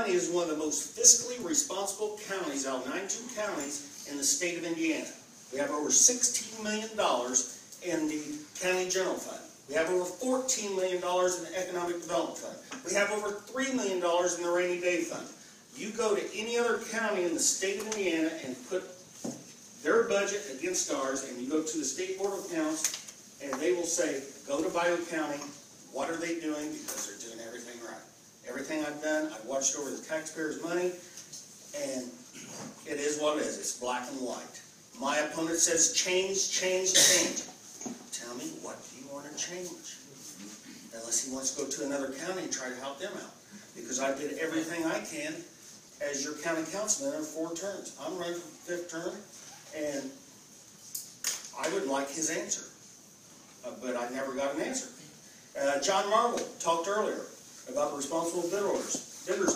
County is one of the most fiscally responsible counties out of 92 counties in the state of Indiana. We have over $16 million in the county general fund. We have over $14 million in the economic development fund. We have over $3 million in the rainy day fund. You go to any other county in the state of Indiana and put their budget against ours, and you go to the State Board of Accounts, and they will say, go to Bayou County, what are they doing? Because they're doing everything right. Everything I've done, I've watched over the taxpayers' money, and it is what it is. It's black and white. My opponent says change, change, change. Tell me, what do you want to change? Unless he wants to go to another county and try to help them out. Because I did everything I can as your county councilman in 4 terms. I'm running for 5th term, and I would like his answer. But I never got an answer. John Marvel talked earlier about the responsible bidder's